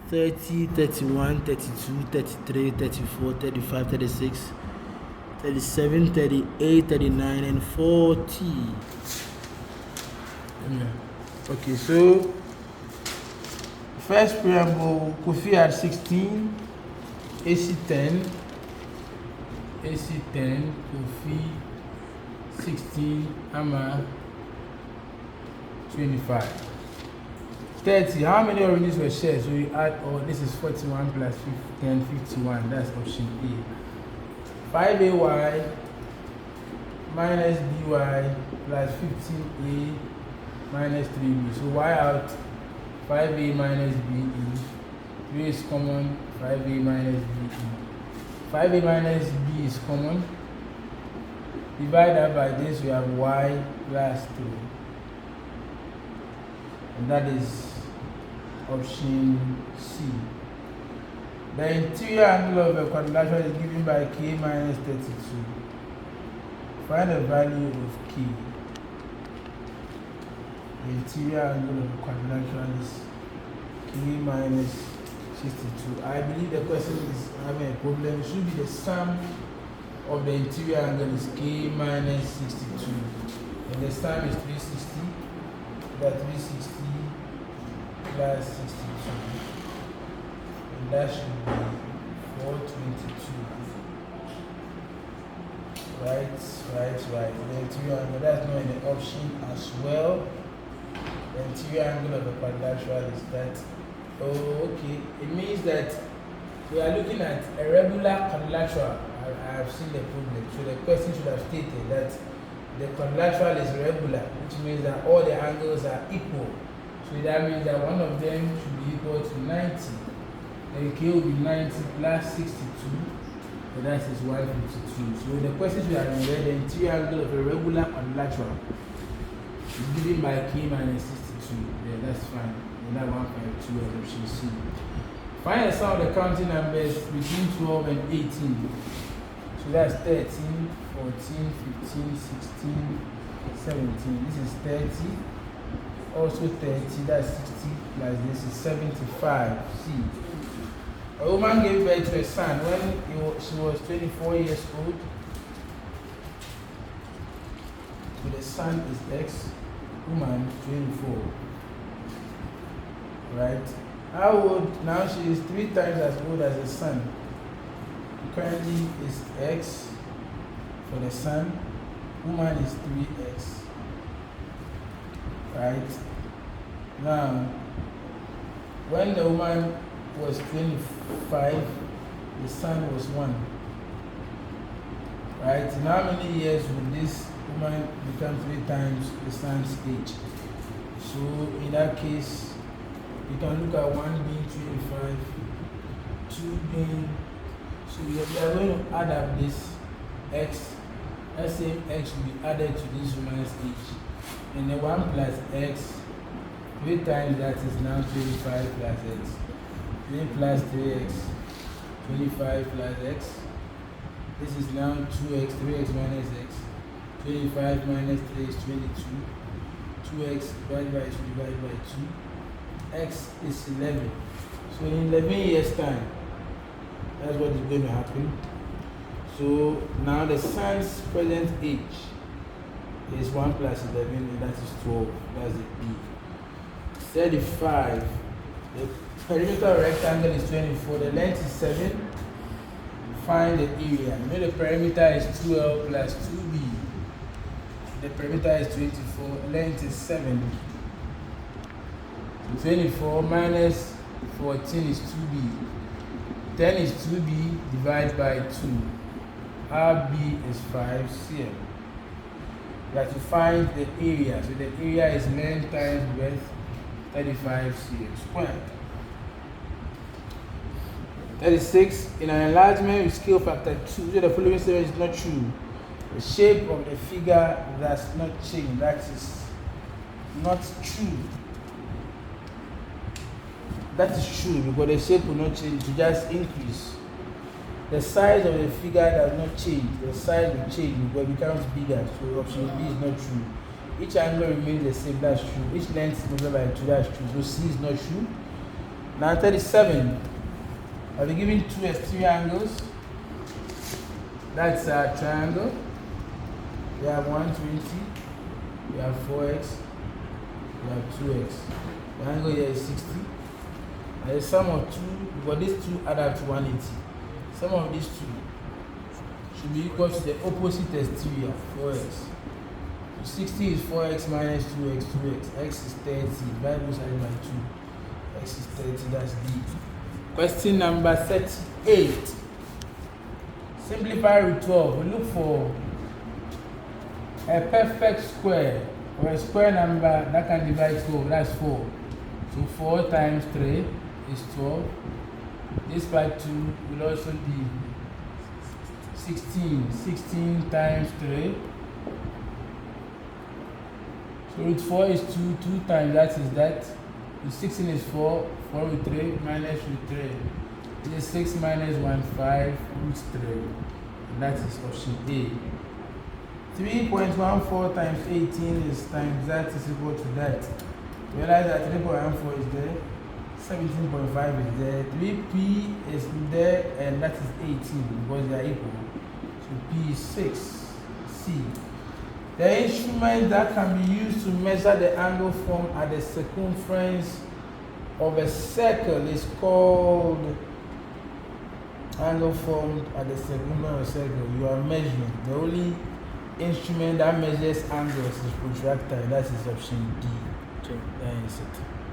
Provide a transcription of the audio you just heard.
30, 31, 32, 33, 34, 35, 36, 37, 38, 39, and 40. Okay, so first preamble, Kofi at 16, AC 10, Kofi 16, Ama 25. 30, how many oranges were shared? So we add, this is 41 plus 10, 51, that's option A. 5AY minus BY plus 15A minus 3B. So Y out, 5A minus BE. 3 is common, 5A minus BE. 5A minus B is common. Divide that by this, we have Y plus 3. And that is option C. The interior angle of a quadrilateral is given by K minus 32. Find the value of K. The interior angle of a quadrilateral is K minus 62. I believe the question is having a problem. It should be the sum of the interior angle is K minus 62. And the sum is 360. That 360 plus 62. And that should be 422. Right. The interior angle, that's not an option as well. The interior angle of the quadrilateral is that. Oh, okay. It means that we are looking at a regular quadrilateral. I have seen the problem. So the question should have stated that the quadrilateral is regular, which means that all the angles are equal. So that means that one of them should be equal to 90. Then K will be 90 plus 62. So that is 152. So the question should have been the interior angle of a regular quadrilateral is given by K minus 62. Yeah, that's fine. And that 152 is option C. Find the sum of the counting numbers between 12 and 18. So that's 13, 14, 15, 16, 17. This is 30. Also 30, that's 60 plus this is 75. C. A woman gave birth to a son when she was 24 years old. So the son is X, woman 24. Right? How old? Now she is 3 times as old as the son. Currently is X for the son. Woman is 3X. Right? Now, when the woman was 25, the son was 1. Right? In how many years would this woman become 3 times the son's age? So, in that case, you can look at 1 being 25, 2 being. So, we are going to add up this X. That same X will be added to this woman's age. And the 1 plus X, 3 times that is now 25 plus X. 3 plus 3X, 25 plus X. This is now 2X, 3X minus X. 25 minus 3 is 22. 2X divided by 2 divided by 2. X is 11. So in 11 years' time, that's what is going to happen. So now the son's present age is 1 plus 11, and that is 12. That's the B. 35. The perimeter of rectangle is 24. The length is 7. Find the area. You know the perimeter is 2L plus 2B. The perimeter is 24. Length is 7. 24 minus 14 is 2B. 10 is 2B divided by 2. RB is 5 cm. You have to find the area. So the area is length times breadth, 35 cm squared. 36. In an enlargement with scale factor 2, so the following statement is not true. The shape of the figure does not change. That is not true. That is true because the shape will not change, to just increase. The size of the figure does not change. The size will change because it becomes bigger. So option B is not true. Each angle remains the same. That's true. Each length is multiplied by 2. That's true. So C is not true. Now 37. I'll be giving two exterior angles. That's a triangle. We have 120. We have 4x. We have 2x. The angle here is 60. And the sum of two, because these two add up to 180. Sum of these two should be equal to the opposite exterior, 4x. So 60 is 4x minus 2x, 2x. X is 30. Divide both sides by 2. X is 30, that's D. Question number 38. Simplify root 12. We look for a perfect square or a square number that can divide 12. That's 4. So 4 times 3 is 12. This by 2 will also be 16. 16 times 3. So root 4 is 2. 2 times that is that. Root 16 is 4. 4 root 3 minus root 3. It is 6 minus 1, 5 root 3. And that is option A. 3.14 times 18 is times that is equal to that. Realize that 3.14 is there. 17.5 is there. 3p is there and that is 18 because they are equal. So p is 6. C. The instrument that can be used to measure the angle formed at the circumference of a circle is called angle formed at the circumference of a circle. You are measuring. The only instrument that measures angles is protractor. That is option D. Okay. That is it.